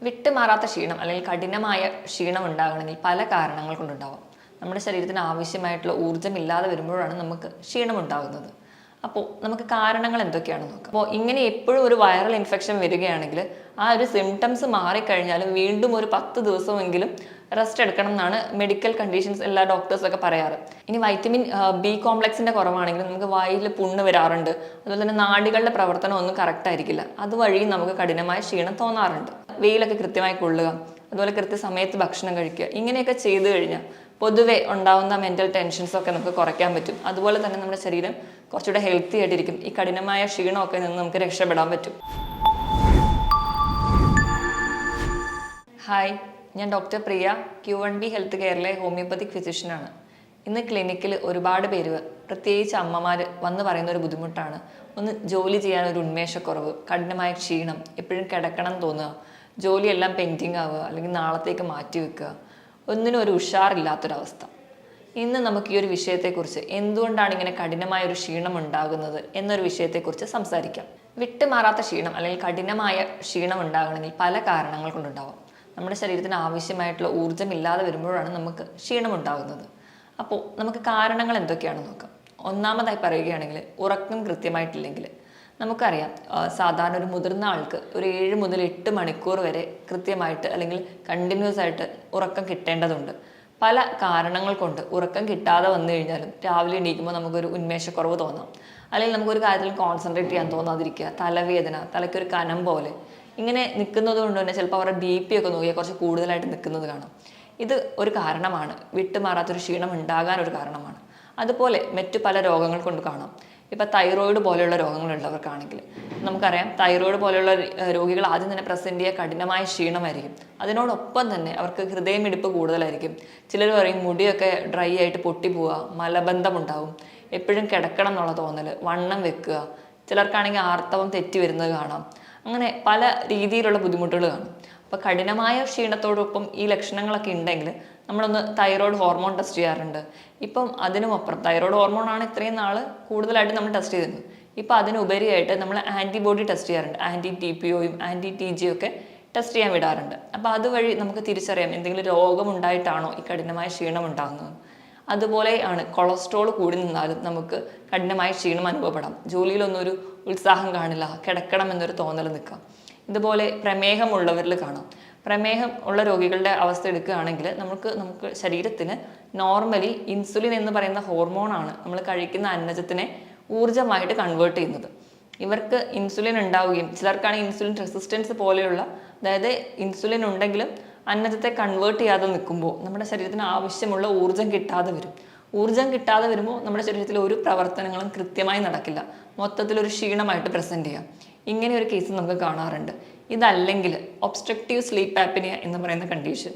വിട്ടുമാറാത്ത ക്ഷീണം അല്ലെങ്കിൽ കഠിനമായ ക്ഷീണം ഉണ്ടാകണമെങ്കിൽ പല കാരണങ്ങൾ കൊണ്ടുണ്ടാവാം. നമ്മുടെ ശരീരത്തിന് ആവശ്യമായിട്ടുള്ള ഊർജ്ജം ഇല്ലാതെ വരുമ്പോഴാണ് നമുക്ക് ക്ഷീണം ഉണ്ടാകുന്നത്. അപ്പോൾ നമുക്ക് കാരണങ്ങൾ എന്തൊക്കെയാണെന്ന് നോക്കാം. അപ്പോൾ ഇങ്ങനെ എപ്പോഴും ഒരു വൈറൽ ഇൻഫെക്ഷൻ വരികയാണെങ്കിൽ ആ ഒരു സിംറ്റംസ് മാറിക്കഴിഞ്ഞാലും വീണ്ടും ഒരു 10 ദിവസമെങ്കിലും റെസ്റ്റ് എടുക്കണം എന്നാണ് മെഡിക്കൽ കണ്ടീഷൻസ് എല്ലാ ഡോക്ടേഴ്സൊക്കെ പറയാറ്. ഇനി വൈറ്റമിൻ ബി കോംപ്ലക്സിന്റെ കുറവാണെങ്കിൽ നമുക്ക് വായിൽ പുണ്ണ് വരാറുണ്ട്. അതുപോലെ തന്നെ നാഡികളുടെ പ്രവർത്തനം ഒന്നും കറക്റ്റ് ആയിരിക്കില്ല. അതുവഴി നമുക്ക് കഠിനമായ ക്ഷീണം തോന്നാറുണ്ട്. വെയിലൊക്കെ കൃത്യമായി കൊള്ളുക, അതുപോലെ കൃത്യസമയത്ത് ഭക്ഷണം കഴിക്കുക, ഇങ്ങനെയൊക്കെ ചെയ്തു കഴിഞ്ഞാൽ പൊതുവെ ഉണ്ടാവുന്ന മെന്റൽ ടെൻഷൻസ് ഒക്കെ നമുക്ക് കുറയ്ക്കാൻ പറ്റും. അതുപോലെ തന്നെ നമ്മുടെ ശരീരം കുറച്ചുകൂടെ ഹെൽത്തി ആയിട്ടിരിക്കും. ഈ കഠിനമായ ക്ഷീണമൊക്കെ നിന്ന് നമുക്ക് രക്ഷപ്പെടാൻ പറ്റും. ഹായ്, ഞാൻ ഡോക്ടർ പ്രിയ, Q1B ഹെൽത്ത് കെയറിലെ ഹോമിയോപ്പതിക് ഫിസിഷ്യനാണ്. ഇന്ന് ക്ലിനിക്കിൽ ഒരുപാട് പേര്, പ്രത്യേകിച്ച് അമ്മമാർ വന്ന് പറയുന്ന ഒരു ബുദ്ധിമുട്ടാണ് ഒന്ന് ജോലി ചെയ്യാൻ ഒരു ഉന്മേഷക്കുറവ്, കഠിനമായ ക്ഷീണം, എപ്പോഴും കിടക്കണം തോന്നുക, ജോലിയെല്ലാം പെൻഡിങ് ആവുക, അല്ലെങ്കിൽ നാളത്തേക്ക് മാറ്റി വെക്കുക, ഒന്നിനും ഒരു ഉഷാറില്ലാത്തൊരവസ്ഥ. ഇന്ന് നമുക്ക് ഈ ഒരു വിഷയത്തെക്കുറിച്ച്, എന്തുകൊണ്ടാണ് ഇങ്ങനെ കഠിനമായ ഒരു ക്ഷീണം ഉണ്ടാകുന്നത് എന്നൊരു വിഷയത്തെക്കുറിച്ച് സംസാരിക്കാം. വിട്ടുമാറാത്ത ക്ഷീണം അല്ലെങ്കിൽ കഠിനമായ ക്ഷീണം ഉണ്ടാകണമെങ്കിൽ പല കാരണങ്ങൾ കൊണ്ടുണ്ടാവാം. നമ്മുടെ ശരീരത്തിന് ആവശ്യമായിട്ടുള്ള ഊർജ്ജം ഇല്ലാതെ വരുമ്പോഴാണ് നമുക്ക് ക്ഷീണം ഉണ്ടാകുന്നത്. അപ്പോൾ നമുക്ക് കാരണങ്ങൾ എന്തൊക്കെയാണെന്ന് നോക്കാം. ഒന്നാമതായി പറയുകയാണെങ്കിൽ ഉറക്കം കൃത്യമായിട്ടില്ലെങ്കിൽ. നമുക്കറിയാം, സാധാരണ ഒരു മുതിർന്ന ആൾക്ക് ഒരു 7 മുതൽ 8 മണിക്കൂർ വരെ കൃത്യമായിട്ട് അല്ലെങ്കിൽ കണ്ടിന്യൂസ് ആയിട്ട് ഉറക്കം കിട്ടേണ്ടതുണ്ട്. പല കാരണങ്ങൾ കൊണ്ട് ഉറക്കം കിട്ടാതെ വന്നു കഴിഞ്ഞാലും രാവിലെ എണീക്കുമ്പോൾ നമുക്കൊരു ഉന്മേഷക്കുറവ് തോന്നാം, അല്ലെങ്കിൽ നമുക്കൊരു കാര്യത്തിൽ കോൺസെൻട്രേറ്റ് ചെയ്യാൻ തോന്നാതിരിക്കുക, തലവേദന, തലയ്ക്കൊരു കനം പോലെ ഇങ്ങനെ നിൽക്കുന്നത് കൊണ്ട് തന്നെ ചിലപ്പോൾ അവരുടെ BP ഒക്കെ നോക്കിയാൽ കുറച്ച് കൂടുതലായിട്ട് നിൽക്കുന്നത് കാണാം. ഇത് ഒരു കാരണമാണ്, വിട്ടുമാറാത്തൊരു ക്ഷീണം ഉണ്ടാകാൻ ഒരു കാരണമാണ്. അതുപോലെ മറ്റു പല രോഗങ്ങൾ കൊണ്ട് കാണാം. ഇപ്പം തൈറോയിഡ് പോലെയുള്ള രോഗങ്ങളുള്ളവർക്കാണെങ്കിൽ നമുക്കറിയാം, തൈറോയിഡ് പോലെയുള്ള രോഗികൾ ആദ്യം തന്നെ പ്രസന്റ് ചെയ്യുക കഠിനമായ ക്ഷീണമായിരിക്കും. അതിനോടൊപ്പം തന്നെ അവർക്ക് ഹൃദയമിടിപ്പ് കൂടുതലായിരിക്കും. ചിലർ പറയും മുടിയൊക്കെ ഡ്രൈ ആയിട്ട് പൊട്ടിപ്പോവുക, മലബന്ധമുണ്ടാവും, എപ്പോഴും കിടക്കണം എന്നുള്ള തോന്നൽ, വണ്ണം വെക്കുക, ചിലർക്കാണെങ്കിൽ ആർത്തവം തെറ്റി വരുന്നത് കാണാം. അങ്ങനെ പല രീതിയിലുള്ള ബുദ്ധിമുട്ടുകൾ കാണും. അപ്പോൾ കഠിനമായ ക്ഷീണത്തോടൊപ്പം ഈ ലക്ഷണങ്ങളൊക്കെ ഉണ്ടെങ്കിൽ നമ്മളൊന്ന് തൈറോയ്ഡ് ഹോർമോൺ ടെസ്റ്റ് ചെയ്യാറുണ്ട്. ഇപ്പം അതിനുമപ്പുറം തൈറോയ്ഡ് ഹോർമോണാണ് ഇത്രയും നാൾ കൂടുതലായിട്ട് നമ്മൾ ടെസ്റ്റ് ചെയ്തിരുന്നത്. ഇപ്പം അതിനുപരിയായിട്ട് നമ്മൾ ആൻറ്റിബോഡി ടെസ്റ്റ് ചെയ്യാറുണ്ട്. ആൻറ്റി-TPOയും ആൻറ്റി-TGയും ഒക്കെ ടെസ്റ്റ് ചെയ്യാൻ വിടാറുണ്ട്. അപ്പോൾ അതുവഴി നമുക്ക് തിരിച്ചറിയാം എന്തെങ്കിലും രോഗമുണ്ടായിട്ടാണോ ഈ കഠിനമായ ക്ഷീണം ഉണ്ടാകുന്നത്. അതുപോലെ ആണ് കൊളസ്ട്രോൾ കൂടി നിന്നാലും നമുക്ക് കഠിനമായ ക്ഷീണം അനുഭവപ്പെടാം. ജോലിയിലൊന്നും ഒരു ഉത്സാഹം കാണില്ല, കിടക്കണം എന്നൊരു തോന്നൽ നിൽക്കാം. ഇതുപോലെ പ്രമേഹമുള്ളവരിൽ കാണാം. പ്രമേഹം ഉള്ള രോഗികളുടെ അവസ്ഥ എടുക്കുകയാണെങ്കിൽ നമുക്ക് ശരീരത്തിന് നോർമലി ഇൻസുലിൻ എന്ന് പറയുന്ന ഹോർമോണാണ് നമ്മൾ കഴിക്കുന്ന അന്നജത്തിനെ ഊർജ്ജമായിട്ട് കൺവേർട്ട് ചെയ്യുന്നത്. ഇവർക്ക് ഇൻസുലിൻ ഉണ്ടാവുകയും ചിലർക്കാണെങ്കിൽ ഇൻസുലിൻ റെസിസ്റ്റൻസ് പോലെയുള്ള, അതായത് ഇൻസുലിൻ ഉണ്ടെങ്കിലും അന്നജത്തെ കൺവേർട്ട് ചെയ്യാതെ നിൽക്കുമ്പോൾ നമ്മുടെ ശരീരത്തിന് ആവശ്യമുള്ള ഊർജ്ജം കിട്ടാതെ വരും. ഊർജ്ജം കിട്ടാതെ വരുമ്പോൾ നമ്മുടെ ശരീരത്തിൽ ഒരു പ്രവർത്തനങ്ങളും കൃത്യമായി നടക്കില്ല, മൊത്തത്തിലൊരു ക്ഷീണമായിട്ട് പ്രസൻറ്റ് ചെയ്യാം. ഇങ്ങനെ ഒരു കേസ് നമുക്ക് കാണാറുണ്ട്. ഇതല്ലെങ്കിൽ ഒബ്സ്ട്രക്റ്റീവ് സ്ലീപ്പ് ആപ്നിയ എന്ന് പറയുന്ന കണ്ടീഷൻ.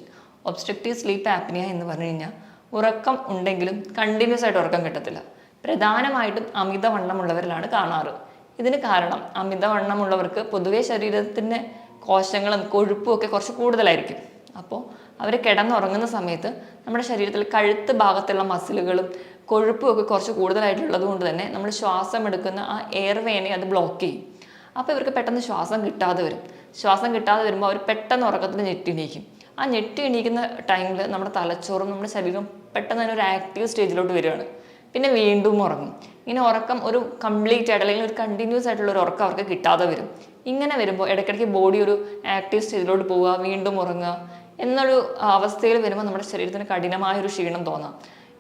ഒബ്സ്ട്രക്റ്റീവ് സ്ലീപ്പ് ആപ്നിയ എന്ന് പറഞ്ഞു കഴിഞ്ഞാൽ ഉറക്കം ഉണ്ടെങ്കിലും കണ്ടിന്യൂസ് ആയിട്ട് ഉറക്കം കിട്ടത്തില്ല. പ്രധാനമായിട്ടും അമിതവണ്ണമുള്ളവരിലാണ് കാണാറ്. ഇതിന് കാരണം അമിതവണ്ണമുള്ളവർക്ക് പൊതുവേ ശരീരത്തിൻ്റെ കോശങ്ങളും കൊഴുപ്പും ഒക്കെ കുറച്ച് കൂടുതലായിരിക്കും. അപ്പോൾ അവർ കിടന്നുറങ്ങുന്ന സമയത്ത് നമ്മുടെ ശരീരത്തിൽ കഴുത്ത് ഭാഗത്തുള്ള മസിലുകളും കൊഴുപ്പും ഒക്കെ കുറച്ച് കൂടുതലായിട്ടുള്ളത് കൊണ്ട് തന്നെ നമ്മൾ ശ്വാസം എടുക്കുന്ന ആ എയർവേനെ അത് ബ്ലോക്ക് ചെയ്യും. അപ്പോൾ ഇവർക്ക് പെട്ടെന്ന് ശ്വാസം കിട്ടാതെ വരും. ശ്വാസം കിട്ടാതെ വരുമ്പോൾ അവർ പെട്ടെന്ന് ഉറക്കത്തിൽ ഞെട്ടി എണീക്കും. ആ ഞെട്ടി എണീക്കുന്ന ടൈമിൽ നമ്മുടെ തലച്ചോറും നമ്മുടെ ശരീരവും പെട്ടെന്ന് തന്നെ ഒരു ആക്റ്റീവ് സ്റ്റേജിലോട്ട് വരികയാണ്. പിന്നെ വീണ്ടും ഉറങ്ങും. ഇങ്ങനെ ഉറക്കം ഒരു കംപ്ലീറ്റ് ആയിട്ട് അല്ലെങ്കിൽ ഒരു കണ്ടിന്യൂസ് ആയിട്ടുള്ള ഒരു ഉറക്കം അവർക്ക് കിട്ടാതെ വരും. ഇങ്ങനെ വരുമ്പോൾ ഇടയ്ക്കിടയ്ക്ക് ബോഡി ഒരു ആക്റ്റീവ് സ്റ്റേജിലോട്ട് പോവുക, വീണ്ടും ഉറങ്ങുക എന്നൊരു അവസ്ഥയിൽ വരുമ്പോൾ നമ്മുടെ ശരീരത്തിന് കഠിനമായൊരു ക്ഷീണം തോന്നാം.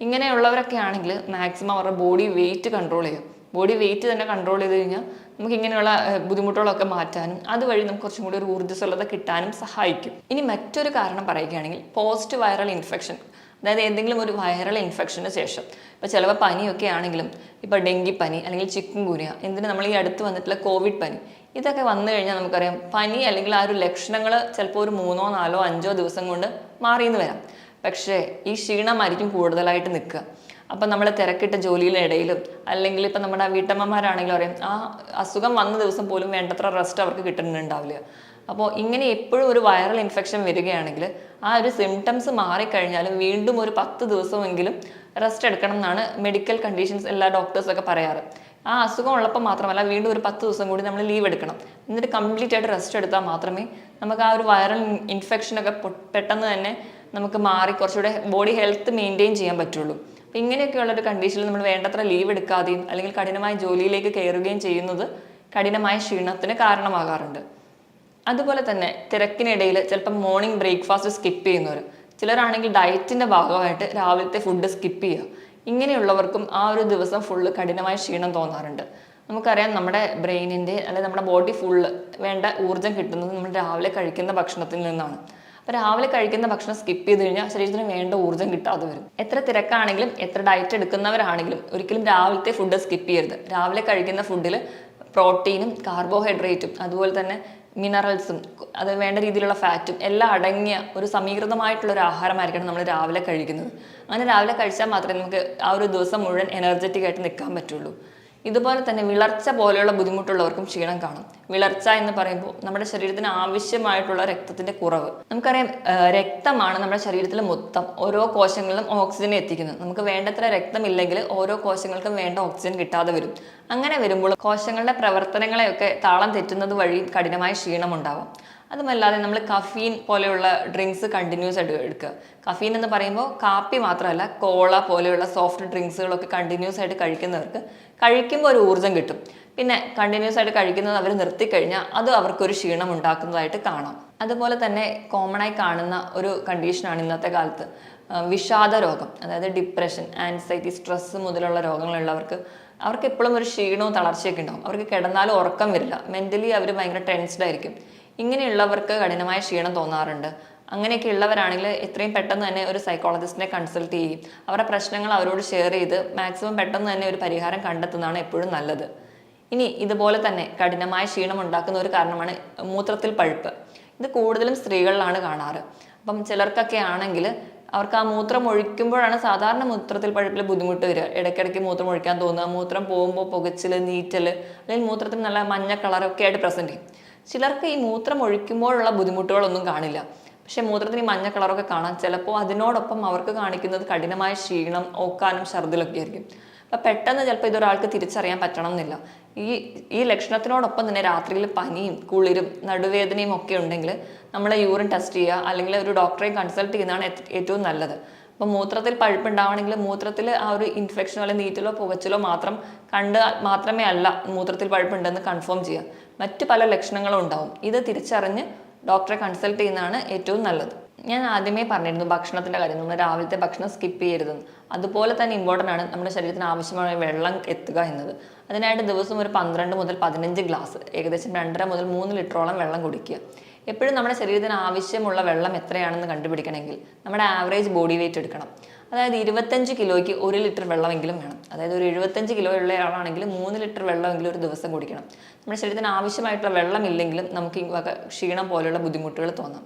ഇങ്ങനെയുള്ളവരൊക്കെ ആണെങ്കിൽ മാക്സിമം അവരുടെ ബോഡി വെയിറ്റ് കൺട്രോൾ ചെയ്യും. ബോഡി വെയിറ്റ് തന്നെ കൺട്രോൾ ചെയ്ത് കഴിഞ്ഞാൽ നമുക്ക് ഇങ്ങനെയുള്ള ബുദ്ധിമുട്ടുകളൊക്കെ മാറ്റാനും അതുവഴി നമുക്ക് കുറച്ചും കൂടി ഒരു ഊർജ്ജസ്വലത കിട്ടാനും സഹായിക്കും. ഇനി മറ്റൊരു കാരണം പറയുകയാണെങ്കിൽ പോസ്റ്റ് വൈറൽ ഇൻഫെക്ഷൻ, അതായത് എന്തെങ്കിലും ഒരു വൈറൽ ഇൻഫെക്ഷന് ശേഷം, ഇപ്പോൾ ചിലപ്പോൾ പനിയൊക്കെ ആണെങ്കിലും, ഇപ്പോൾ ഡെങ്കിപ്പനി അല്ലെങ്കിൽ ചിക്കൻ ഗുനിയ, എന്തിന് നമ്മൾ ഈ അടുത്ത് വന്നിട്ടുള്ള കോവിഡ് പനി, ഇതൊക്കെ വന്നു കഴിഞ്ഞാൽ നമുക്കറിയാം പനി അല്ലെങ്കിൽ ആ ഒരു ലക്ഷണങ്ങൾ ചിലപ്പോൾ ഒരു 3, 4, 5 ദിവസം കൊണ്ട് മാറിയെന്ന് വരാം. പക്ഷേ ഈ ക്ഷീണമായിരിക്കും കൂടുതലായിട്ട് നിൽക്കുക. അപ്പം നമ്മൾ തിരക്കിട്ട ജോലിയുടെ ഇടയിലും അല്ലെങ്കിൽ ഇപ്പം നമ്മുടെ വീട്ടമ്മമാരാണെങ്കിലും അറിയാം, ആ അസുഖം വന്ന ദിവസം പോലും വേണ്ടത്ര റെസ്റ്റ് അവർക്ക് കിട്ടുന്നുണ്ടാവില്ല. അപ്പോൾ ഇങ്ങനെ എപ്പോഴും ഒരു വൈറൽ ഇൻഫെക്ഷൻ വരികയാണെങ്കിൽ ആ ഒരു സിംറ്റംസ് മാറിക്കഴിഞ്ഞാലും വീണ്ടും ഒരു 10 ദിവസമെങ്കിലും റെസ്റ്റ് എടുക്കണം എന്നാണ് മെഡിക്കൽ കണ്ടീഷൻസ് എല്ലാ ഡോക്ടേഴ്സൊക്കെ പറയാറ്. ആ അസുഖം ഉള്ളപ്പോൾ മാത്രമല്ല വീണ്ടും ഒരു 10 ദിവസം കൂടി നമ്മൾ ലീവ് എടുക്കണം. എന്നിട്ട് കംപ്ലീറ്റ് ആയിട്ട് റെസ്റ്റ് എടുത്താൽ മാത്രമേ നമുക്ക് ആ ഒരു വൈറൽ ഇൻഫെക്ഷനൊക്കെ പെട്ടെന്ന് തന്നെ നമുക്ക് മാറി കുറച്ചുകൂടെ ബോഡി ഹെൽത്ത് മെയിൻറ്റെയിൻ ചെയ്യാൻ പറ്റുള്ളൂ. അപ്പം ഇങ്ങനെയൊക്കെയുള്ളൊരു കണ്ടീഷനിൽ നമ്മൾ വേണ്ടത്ര ലീവ് എടുക്കാതെയും അല്ലെങ്കിൽ കഠിനമായ ജോലിയിലേക്ക് കയറുകയും ചെയ്യുന്നത് കഠിനമായ ക്ഷീണത്തിന് കാരണമാകാറുണ്ട്. അതുപോലെ തന്നെ തിരക്കിനിടയിൽ ചിലപ്പോൾ മോർണിംഗ് ബ്രേക്ക്ഫാസ്റ്റ് സ്കിപ്പ് ചെയ്യുന്നവർ, ചിലരാണെങ്കിൽ ഡയറ്റിൻ്റെ ഭാഗമായിട്ട് രാവിലത്തെ ഫുഡ് സ്കിപ്പ് ചെയ്യുക, ഇങ്ങനെയുള്ളവർക്കും ആ ഒരു ദിവസം ഫുള്ള് കഠിനമായ ക്ഷീണം തോന്നാറുണ്ട്. നമുക്കറിയാം നമ്മുടെ ബ്രെയിനിൻ്റെ അല്ലെങ്കിൽ നമ്മുടെ ബോഡി ഫുള്ള് വേണ്ട ഊർജ്ജം കിട്ടുന്നത് നമ്മൾ രാവിലെ കഴിക്കുന്ന ഭക്ഷണത്തിൽ നിന്നാണ്. അപ്പോൾ രാവിലെ കഴിക്കുന്ന ഭക്ഷണം സ്കിപ്പ് ചെയ്ത് കഴിഞ്ഞാൽ ശരീരത്തിന് വേണ്ട ഊർജ്ജം കിട്ടാതെ വരും. എത്ര തിരക്കാണെങ്കിലും എത്ര ഡയറ്റ് എടുക്കുന്നവരാണെങ്കിലും ഒരിക്കലും രാവിലത്തെ ഫുഡ് സ്കിപ്പ് ചെയ്യരുത്. രാവിലെ കഴിക്കുന്ന ഫുഡിൽ പ്രോട്ടീനും കാർബോഹൈഡ്രേറ്റും അതുപോലെ തന്നെ മിനറൽസും അത് വേണ്ട രീതിയിലുള്ള ഫാറ്റും എല്ലാം അടങ്ങിയ ഒരു സമീകൃതമായിട്ടുള്ള ഒരു ആഹാരമായിരിക്കണം നമ്മൾ രാവിലെ കഴിക്കുന്നത്. അങ്ങനെ രാവിലെ കഴിച്ചാൽ മാത്രമേ നമുക്ക് ആ ഒരു ദിവസം മുഴുവൻ എനർജറ്റിക് ആയിട്ട് നിൽക്കാൻ പറ്റുള്ളൂ. ഇതുപോലെ തന്നെ വിളർച്ച പോലെയുള്ള ബുദ്ധിമുട്ടുള്ളവർക്കും ക്ഷീണം കാണും. വിളർച്ച എന്ന് പറയുമ്പോൾ നമ്മുടെ ശരീരത്തിന് ആവശ്യമായിട്ടുള്ള രക്തത്തിന്റെ കുറവ്. നമുക്കറിയാം രക്തമാണ് നമ്മുടെ ശരീരത്തിൽ മൊത്തം ഓരോ കോശങ്ങളിലും ഓക്സിജൻ എത്തിക്കുന്നത്. നമുക്ക് വേണ്ടത്ര രക്തമില്ലെങ്കിൽ ഓരോ കോശങ്ങൾക്കും വേണ്ട ഓക്സിജൻ കിട്ടാതെ വരും. അങ്ങനെ വരുമ്പോൾ കോശങ്ങളുടെ പ്രവർത്തനങ്ങളെയൊക്കെ താളം തെറ്റുന്നത് വഴി കഠിനമായ ക്ഷീണം ഉണ്ടാവാം. അതുമല്ലാതെ നമ്മൾ കഫീൻ പോലെയുള്ള ഡ്രിങ്ക്സ് കണ്ടിന്യൂസ് ആയിട്ട് എടുക്കുക. കഫീൻ എന്ന് പറയുമ്പോൾ കാപ്പി മാത്രമല്ല, കോള പോലെയുള്ള സോഫ്റ്റ് ഡ്രിങ്ക്സുകളൊക്കെ കണ്ടിന്യൂസ് ആയിട്ട് കഴിക്കുന്നവർക്ക് കഴിക്കുമ്പോൾ ഒരു ഊർജ്ജം കിട്ടും. പിന്നെ കണ്ടിന്യൂസ് ആയിട്ട് കഴിക്കുന്നത് അവർ നിർത്തിക്കഴിഞ്ഞാൽ അത് അവർക്കൊരു ക്ഷീണം ഉണ്ടാക്കുന്നതായിട്ട് കാണാം. അതുപോലെ തന്നെ കോമൺ ആയി കാണുന്ന ഒരു കണ്ടീഷനാണ് ഇന്നത്തെ കാലത്ത് വിഷാദ രോഗം, അതായത് ഡിപ്രഷൻ, ആൻസൈറ്റി, സ്ട്രെസ് മുതലുള്ള രോഗങ്ങളുള്ളവർക്ക് അവർക്ക് എപ്പോഴും ഒരു ക്ഷീണവും തളർച്ചയൊക്കെ ഉണ്ടാവും. അവർക്ക് കിടന്നാലും ഉറക്കം വരില്ല, മെൻ്റലി അവർ ഭയങ്കര ടെൻസ്ഡ് ആയിരിക്കും. ഇങ്ങനെയുള്ളവർക്ക് കഠിനമായ ക്ഷീണം തോന്നാറുണ്ട്. അങ്ങനെയൊക്കെ ഉള്ളവരാണെങ്കിൽ എത്രയും പെട്ടെന്ന് തന്നെ ഒരു സൈക്കോളജിസ്റ്റിനെ കൺസൾട്ട് ചെയ്യും. അവരുടെ പ്രശ്നങ്ങൾ അവരോട് ഷെയർ ചെയ്ത് മാക്സിമം പെട്ടെന്ന് തന്നെ ഒരു പരിഹാരം കണ്ടെത്തുന്നതാണ് എപ്പോഴും നല്ലത്. ഇനി ഇതുപോലെ തന്നെ കഠിനമായ ക്ഷീണം ഉണ്ടാക്കുന്ന ഒരു കാരണമാണ് മൂത്രത്തിൽ പഴുപ്പ്. ഇത് കൂടുതലും സ്ത്രീകളിലാണ് കാണാറ്. അപ്പം ചിലർക്കൊക്കെ ആണെങ്കിൽ അവർക്ക് ആ മൂത്രം ഒഴിക്കുമ്പോഴാണ് സാധാരണ മൂത്രത്തിൽ പഴുപ്പിൽ ബുദ്ധിമുട്ട് വരിക. ഇടയ്ക്കിടയ്ക്ക് മൂത്രം ഒഴിക്കാൻ തോന്നുക, മൂത്രം പോകുമ്പോൾ പുകച്ചിൽ, നീറ്റൽ, അല്ലെങ്കിൽ മൂത്രത്തിൽ നല്ല മഞ്ഞ കളറൊക്കെ ആയിട്ട് പ്രസൻറ്റ് ചെയ്യും. ചിലർക്ക് ഈ മൂത്രം ഒഴിക്കുമ്പോഴുള്ള ബുദ്ധിമുട്ടുകളൊന്നും കാണില്ല, പക്ഷെ മൂത്രത്തിന് ഈ മഞ്ഞ കളറൊക്കെ കാണാം. ചിലപ്പോൾ അതിനോടൊപ്പം അവർക്ക് കാണിക്കുന്നത് കഠിനമായ ക്ഷീണം, ഓക്കാനും ഛർദിലൊക്കെ ആയിരിക്കും. അപ്പം പെട്ടെന്ന് ചിലപ്പോൾ ഇതൊരാൾക്ക് തിരിച്ചറിയാൻ പറ്റണം എന്നില്ല. ഈ ലക്ഷണത്തിനോടൊപ്പം തന്നെ രാത്രിയിൽ പനിയും കുളിരും നടുവേദനയും ഒക്കെ ഉണ്ടെങ്കിൽ നമ്മൾ യൂറിൻ ടെസ്റ്റ് ചെയ്യുക, അല്ലെങ്കിൽ ഒരു ഡോക്ടറെ കൺസൾട്ട് ചെയ്യുന്നതാണ് ഏറ്റവും നല്ലത്. അപ്പം മൂത്രത്തിൽ പഴുപ്പുണ്ടാവണമെങ്കിൽ മൂത്രത്തിൽ ആ ഒരു ഇൻഫെക്ഷനോ അല്ലെങ്കിൽ നീറ്റലോ പുകച്ചിലോ മാത്രമേ അല്ല മൂത്രത്തിൽ പഴുപ്പുണ്ടെന്ന് കൺഫേം ചെയ്യുക. മറ്റു പല ലക്ഷണങ്ങളും ഉണ്ടാവും. ഇത് തിരിച്ചറിഞ്ഞ് ഡോക്ടറെ കൺസൾട്ട് ചെയ്യുന്നതാണ് ഏറ്റവും നല്ലത്. ഞാൻ ആദ്യമേ പറഞ്ഞിരുന്നു ഭക്ഷണത്തിൻ്റെ കാര്യം, നമ്മൾ രാവിലത്തെ ഭക്ഷണം സ്കിപ്പ് ചെയ്യരുതെന്ന്. അതുപോലെ തന്നെ ഇമ്പോർട്ടൻ്റ് ആണ് നമ്മുടെ ശരീരത്തിന് ആവശ്യമായ വെള്ളം എത്തുക എന്നത്. അതിനായിട്ട് ദിവസം ഒരു 12 മുതൽ 15 ഗ്ലാസ്, ഏകദേശം 2.5 മുതൽ 3 ലിറ്ററോളം വെള്ളം കുടിക്കുക. എപ്പോഴും നമ്മുടെ ശരീരത്തിന് ആവശ്യമുള്ള വെള്ളം എത്രയാണെന്ന് കണ്ടുപിടിക്കണമെങ്കിൽ നമ്മുടെ ആവറേജ് ബോഡി വെയിറ്റ് എടുക്കണം. അതായത് 25 കിലോയ്ക്ക് 1 ലിറ്റർ വെള്ളമെങ്കിലും വേണം. അതായത് ഒരു 75 കിലോ ഉള്ള ആളാണെങ്കിൽ 3 ലിറ്റർ വെള്ളമെങ്കിലും ഒരു ദിവസം കുടിക്കണം. നമ്മുടെ ശരീരത്തിന് ആവശ്യമായിട്ടുള്ള വെള്ളമില്ലെങ്കിലും നമുക്ക് ഈ ക്ഷീണം പോലെയുള്ള ബുദ്ധിമുട്ടുകൾ തോന്നാം.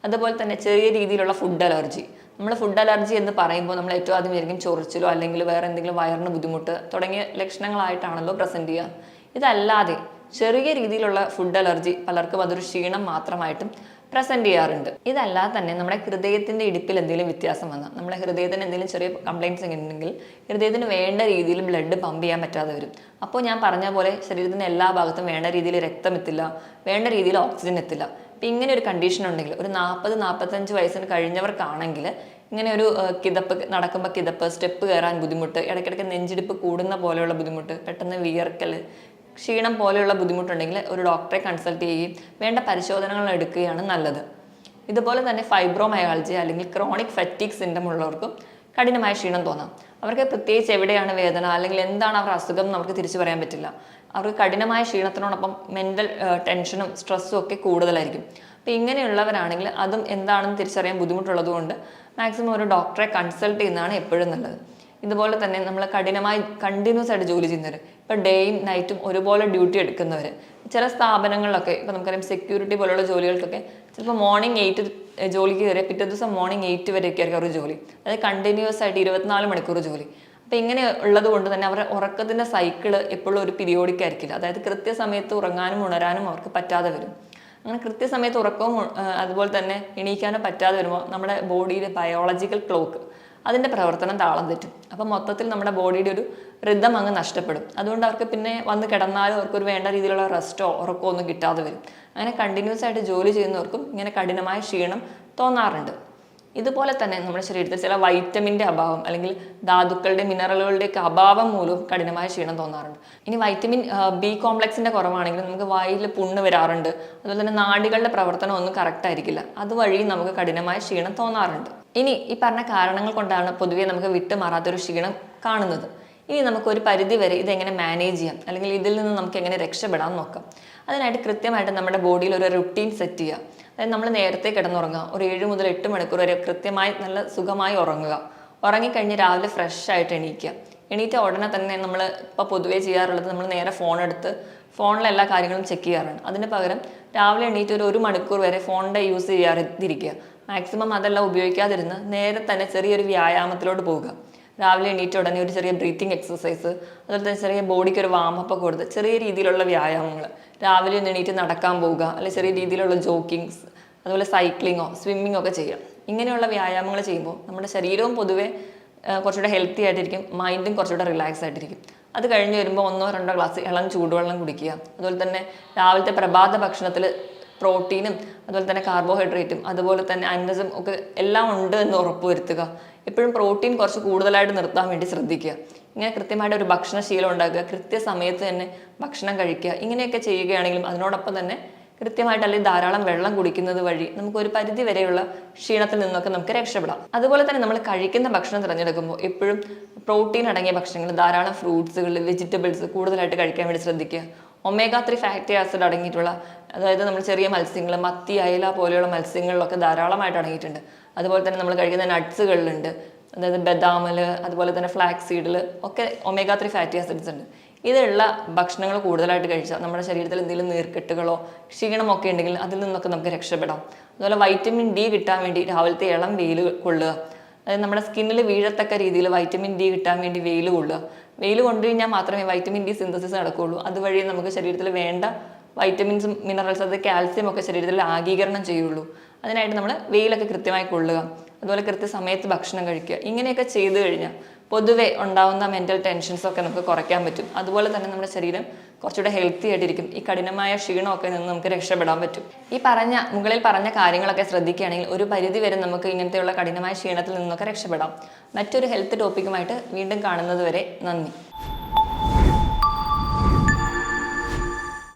അതുപോലെ തന്നെ ചെറിയ രീതിയിലുള്ള ഫുഡ് അലർജി. നമ്മൾ ഫുഡ് അലർജി എന്ന് പറയുമ്പോൾ നമ്മൾ ഏറ്റവും ആദ്യം ആയിരിക്കും ചൊറിച്ചിലോ അല്ലെങ്കിൽ വേറെ എന്തെങ്കിലും വയറിന് ബുദ്ധിമുട്ട് തുടങ്ങിയ ലക്ഷണങ്ങളായിട്ടാണല്ലോ പ്രസൻറ്റ് ചെയ്യുക. ഇതല്ലാതെ ചെറിയ രീതിയിലുള്ള ഫുഡ് അലർജി പലർക്കും അതൊരു ക്ഷീണം മാത്രമായിട്ടും പ്രസൻറ്റ് ചെയ്യാറുണ്ട്. ഇതല്ലാതെ തന്നെ നമ്മുടെ ഹൃദയത്തിൻ്റെ ഇടിപ്പിൽ എന്തെങ്കിലും വ്യത്യാസം വന്നാൽ, നമ്മുടെ ഹൃദയത്തിന് എന്തെങ്കിലും ചെറിയ കംപ്ലയിൻറ്റ്സ് ഉണ്ടെങ്കിൽ ഹൃദയത്തിന് വേണ്ട രീതിയിൽ ബ്ലഡ് പമ്പ് ചെയ്യാൻ പറ്റാതെ വരും. അപ്പോൾ ഞാൻ പറഞ്ഞ പോലെ ശരീരത്തിൻ്റെ എല്ലാ ഭാഗത്തും വേണ്ട രീതിയിൽ രക്തം എത്തില്ല, വേണ്ട രീതിയിൽ ഓക്സിജൻ എത്തില്ല. അപ്പം ഇങ്ങനെ ഒരു കണ്ടീഷൻ ഉണ്ടെങ്കിൽ ഒരു 40-45 വയസ്സിന് കഴിഞ്ഞവർക്കാണെങ്കിൽ ഇങ്ങനെ ഒരു നടക്കുമ്പോൾ കിതപ്പ്, സ്റ്റെപ്പ് കയറാൻ ബുദ്ധിമുട്ട്, ഇടയ്ക്കിടയ്ക്ക് നെഞ്ചിടിപ്പ് കൂടുന്ന പോലെയുള്ള ബുദ്ധിമുട്ട്, പെട്ടെന്ന് വിയർക്കൽ, ക്ഷീണം പോലെയുള്ള ബുദ്ധിമുട്ടുണ്ടെങ്കിൽ ഒരു ഡോക്ടറെ കൺസൾട്ട് ചെയ്യുകയും വേണ്ട പരിശോധനകൾ എടുക്കുകയാണ് നല്ലത്. ഇതുപോലെ തന്നെ ഫൈബ്രോമയാൾജിയ അല്ലെങ്കിൽ ക്രോണിക് ഫാറ്റീഗ് സിൻഡം ഉള്ളവർക്കും കഠിനമായ ക്ഷീണം തോന്നാം. അവർക്ക് പ്രത്യേകിച്ച് എവിടെയാണ് വേദന അല്ലെങ്കിൽ എന്താണ് അവരുടെ അസുഖം എന്ന് അവർക്ക് തിരിച്ചു പറയാൻ പറ്റില്ല. അവർക്ക് കഠിനമായ ക്ഷീണത്തിനോടൊപ്പം മെൻ്റൽ ടെൻഷനും സ്ട്രെസ്സും ഒക്കെ കൂടുതലായിരിക്കും. അപ്പോൾ ഇങ്ങനെയുള്ളവരാണെങ്കിൽ അതും എന്താണെന്ന് തിരിച്ചറിയാൻ ബുദ്ധിമുട്ടുള്ളത് കൊണ്ട് മാക്സിമം ഒരു ഡോക്ടറെ കൺസൾട്ട് ചെയ്യുന്നതാണ് എപ്പോഴും നല്ലത്. ഇതുപോലെ തന്നെ നമ്മൾ കഠിനമായി കണ്ടിന്യൂസ് ആയിട്ട് ജോലി ചെയ്യുന്നവർ, ഇപ്പോൾ ഡേയും നൈറ്റും ഒരുപോലെ ഡ്യൂട്ടി എടുക്കുന്നവർ, ചില സ്ഥാപനങ്ങളിലൊക്കെ ഇപ്പോൾ നമുക്കറിയാം സെക്യൂരിറ്റി പോലുള്ള ജോലികൾക്കൊക്കെ ചിലപ്പോൾ മോർണിംഗ് 8 ജോലിക്ക് കയറിയ പിറ്റേ ദിവസം മോർണിംഗ് 8 വരെയൊക്കെ ആയിരിക്കും അവർ ജോലി. അതായത് കണ്ടിന്യൂസ് ആയിട്ട് 24 മണിക്കൂർ ജോലി. അപ്പോൾ ഇങ്ങനെ ഉള്ളത് കൊണ്ട് തന്നെ അവരുടെ ഉറക്കത്തിൻ്റെ സൈക്കിള് എപ്പോഴും ഒരു പീരിയോഡിക് ആയിരിക്കില്ല. അതായത് കൃത്യസമയത്ത് ഉറങ്ങാനും ഉണരാനും അവർക്ക് പറ്റാതെ വരും. അങ്ങനെ കൃത്യസമയത്ത് ഉറക്കവും അതുപോലെ തന്നെ എണീക്കാനും പറ്റാതെ വരുമ്പോൾ നമ്മുടെ ബോഡിയിലെ ബയോളജിക്കൽ ക്ലോക്ക് അതിൻ്റെ പ്രവർത്തനം താളം തെറ്റും. അപ്പം മൊത്തത്തിൽ നമ്മുടെ ബോഡിയുടെ ഒരു റിതം അങ്ങ് നഷ്ടപ്പെടും. അതുകൊണ്ട് അവർക്ക് പിന്നെ വന്ന് കിടന്നാലും അവർക്കൊരു വേണ്ട രീതിയിലുള്ള റെസ്റ്റോ ഉറക്കമോ ഒന്നും കിട്ടാതെ വരും. അങ്ങനെ കണ്ടിന്യൂസ് ആയിട്ട് ജോലി ചെയ്യുന്നവർക്കും ഇങ്ങനെ കഠിനമായ ക്ഷീണം തോന്നാറുണ്ട്. ഇതുപോലെ തന്നെ നമ്മുടെ ശരീരത്തിൽ ചില വൈറ്റമിൻ്റെ അഭാവം അല്ലെങ്കിൽ ധാതുക്കളുടെ മിനറലുകളുടെയൊക്കെ അഭാവം മൂലവും കഠിനമായ ക്ഷീണം തോന്നാറുണ്ട്. ഇനി വൈറ്റമിൻ ബി കോംപ്ലക്സിൻ്റെ കുറവാണെങ്കിൽ നമുക്ക് വായിൽ പുണ്ണ് വരാറുണ്ട്. അതുപോലെ തന്നെ നാഡികളുടെ പ്രവർത്തനം ഒന്നും കറക്റ്റ് ആയിരിക്കില്ല. അതുവഴി നമുക്ക് കഠിനമായ ക്ഷീണം തോന്നാറുണ്ട്. ഇനി ഈ പറഞ്ഞ കാരണങ്ങൾ കൊണ്ടാണ് പൊതുവെ നമുക്ക് വിട്ടുമാറാത്തൊരു ക്ഷീണം കാണുന്നത്. ഇനി നമുക്കൊരു പരിധി വരെ ഇതെങ്ങനെ മാനേജ് ചെയ്യാം അല്ലെങ്കിൽ ഇതിൽ നിന്ന് നമുക്ക് എങ്ങനെ രക്ഷപ്പെടാൻ നോക്കാം. അതിനായിട്ട് കൃത്യമായിട്ട് നമ്മുടെ ബോഡിയിൽ ഒരു റുട്ടീൻ സെറ്റ് ചെയ്യുക. അതായത് നമ്മൾ നേരത്തെ കിടന്നുറങ്ങുക, ഒരു 7 മുതൽ 8 മണിക്കൂർ വരെ കൃത്യമായി നല്ല സുഖമായി ഉറങ്ങുക. ഉറങ്ങിക്കഴിഞ്ഞ് രാവിലെ ഫ്രഷ് ആയിട്ട് എണീക്കുക. എണീറ്റ ഉടനെ തന്നെ നമ്മൾ ഇപ്പോൾ പൊതുവേ ചെയ്യാറുള്ളത് നമ്മൾ നേരെ ഫോൺ എടുത്ത് ഫോണിലെ എല്ലാ കാര്യങ്ങളും ചെക്ക് ചെയ്യാറാണ്. അതിന് പകരം രാവിലെ എണീറ്റ് ഒരു മണിക്കൂർ വരെ ഫോണിൻ്റെ യൂസ് ചെയ്യാതിരിക്കുക. മാക്സിമം അതെല്ലാം ഉപയോഗിക്കാതിരുന്ന് നേരെ തന്നെ ചെറിയൊരു വ്യായാമത്തിലോട്ട് പോകുക. രാവിലെ എണീറ്റ് ഉടനെ ഒരു ചെറിയ ബ്രീത്തിങ് എക്സസൈസ്, അതുപോലെ തന്നെ ചെറിയ ബോഡിക്ക് ഒരു വാമപ്പ് കൊടുത്ത് ചെറിയ രീതിയിലുള്ള വ്യായാമങ്ങൾ, രാവിലെ ഒന്ന് എണീറ്റ് നടക്കാൻ പോവുക, അല്ലെങ്കിൽ ചെറിയ രീതിയിലുള്ള ജോക്കിങ്സ്, അതുപോലെ സൈക്ലിങ്ങോ സ്വിമ്മിങ്ങോ ഒക്കെ ചെയ്യാം. ഇങ്ങനെയുള്ള വ്യായാമങ്ങൾ ചെയ്യുമ്പോൾ നമ്മുടെ ശരീരവും പൊതുവെ കുറച്ചുകൂടെ ഹെൽത്തി ആയിട്ടിരിക്കും, മൈൻഡും കുറച്ചുകൂടെ റിലാക്സ് ആയിട്ടിരിക്കും. അത് കഴിഞ്ഞ് വരുമ്പോൾ 1-2 ഗ്ലാസ് ഇളം ചൂടുവെള്ളം കുടിക്കുക. അതുപോലെ തന്നെ രാവിലത്തെ പ്രഭാത ഭക്ഷണത്തിൽ പ്രോട്ടീനും അതുപോലെ തന്നെ കാർബോഹൈഡ്രേറ്റും അതുപോലെ തന്നെ അന്നജം ഒക്കെ എല്ലാം ഉണ്ട് എന്ന് ഉറപ്പുവരുത്തുക. എപ്പോഴും പ്രോട്ടീൻ കുറച്ച് കൂടുതലായിട്ട് നിർത്താൻ വേണ്ടി ശ്രദ്ധിക്കുക. ഇങ്ങനെ കൃത്യമായിട്ട് ഒരു ഭക്ഷണശീലം ഉണ്ടാക്കുക, കൃത്യസമയത്ത് തന്നെ ഭക്ഷണം കഴിക്കുക. ഇങ്ങനെയൊക്കെ ചെയ്യുകയാണെങ്കിലും അതിനോടൊപ്പം തന്നെ കൃത്യമായിട്ട് അല്ലെങ്കിൽ ധാരാളം വെള്ളം കുടിക്കുന്നത് വഴി നമുക്ക് ഒരു പരിധി വരെയുള്ള ക്ഷീണത്തിൽ നിന്നൊക്കെ നമുക്ക് രക്ഷപ്പെടാം. അതുപോലെ തന്നെ നമ്മൾ കഴിക്കുന്ന ഭക്ഷണം തിരഞ്ഞെടുക്കുമ്പോൾ എപ്പോഴും പ്രോട്ടീൻ അടങ്ങിയ ഭക്ഷണങ്ങൾ, ധാരാളം ഫ്രൂട്ട്സുകൾ, വെജിറ്റബിൾസ് കൂടുതലായിട്ട് കഴിക്കാൻ വേണ്ടി ശ്രദ്ധിക്കുക. omega-3 ഫാറ്റി ആസിഡ് അടങ്ങിയിട്ടുള്ള, അതായത് നമ്മൾ ചെറിയ മത്സ്യങ്ങൾ, മത്തി, അയല പോലെയുള്ള മത്സ്യങ്ങളിലൊക്കെ ധാരാളമായിട്ട് അടങ്ങിയിട്ടുണ്ട്. അതുപോലെ തന്നെ നമ്മൾ കഴിക്കുന്ന നട്ട്സുകളിലുണ്ട്, അതായത് ബദാമിൽ, അതുപോലെ തന്നെ ഫ്ലാക്സ് സീഡിൽ ഒക്കെ omega-3 ഫാറ്റി ആസിഡ്സ് ഉണ്ട്. ഇതുള്ള ഭക്ഷണങ്ങൾ കൂടുതലായിട്ട് കഴിച്ചാൽ നമ്മുടെ ശരീരത്തിൽ എന്തെങ്കിലും നീർക്കെട്ടുകളോ ക്ഷീണമൊക്കെ ഉണ്ടെങ്കിൽ അതിൽ നിന്നൊക്കെ നമുക്ക് രക്ഷപ്പെടാം. അതുപോലെ വൈറ്റമിൻ ഡി കിട്ടാൻ വേണ്ടി രാവിലത്തെ ഇളം വെയിൽ കൊള്ളുക. അതായത് നമ്മുടെ സ്കിന്നിൽ വീഴത്തക്ക രീതിയിൽ വൈറ്റമിൻ ഡി കിട്ടാൻ വേണ്ടി വെയിൽ കൊള്ളുക. വെയിൽ കൊണ്ടു കഴിഞ്ഞാൽ മാത്രമേ വൈറ്റമിൻ ഡി സിന്തസിസ് നടക്കുകയുള്ളൂ. അതുവഴി നമുക്ക് ശരീരത്തിൽ വേണ്ട വൈറ്റമിൻസും മിനറൽസ്, അത് കാൽസ്യം ഒക്കെ ശരീരത്തിൽ ആഗീകരണം ചെയ്യുള്ളൂ. അതിനായിട്ട് നമ്മൾ വെയിലൊക്കെ കൃത്യമായി കൊള്ളുക. അതുപോലെ കൃത്യസമയത്ത് ഭക്ഷണം കഴിക്കുക. ഇങ്ങനെയൊക്കെ ചെയ്തു കഴിഞ്ഞാൽ പൊതുവെ ഉണ്ടാകുന്ന മെൻ്റൽ ടെൻഷൻസൊക്കെ നമുക്ക് കുറയ്ക്കാൻ പറ്റും. അതുപോലെ തന്നെ നമ്മുടെ ശരീരം കുറച്ചുകൂടെ ഹെൽത്തി ആയിട്ടിരിക്കും. ഈ കഠിനമായ ക്ഷീണമൊക്കെ നിന്ന് നമുക്ക് രക്ഷപ്പെടാൻ പറ്റും. മുകളിൽ പറഞ്ഞ കാര്യങ്ങളൊക്കെ ശ്രദ്ധിക്കുകയാണെങ്കിൽ ഒരു പരിധി വരെ നമുക്ക് ഇങ്ങനത്തെയുള്ള കഠിനമായ ക്ഷീണത്തിൽ നിന്നൊക്കെ രക്ഷപ്പെടാം. മറ്റൊരു ഹെൽത്ത് ടോപ്പിക്കുമായിട്ട് വീണ്ടും കാണുന്നത് വരെ നന്ദി.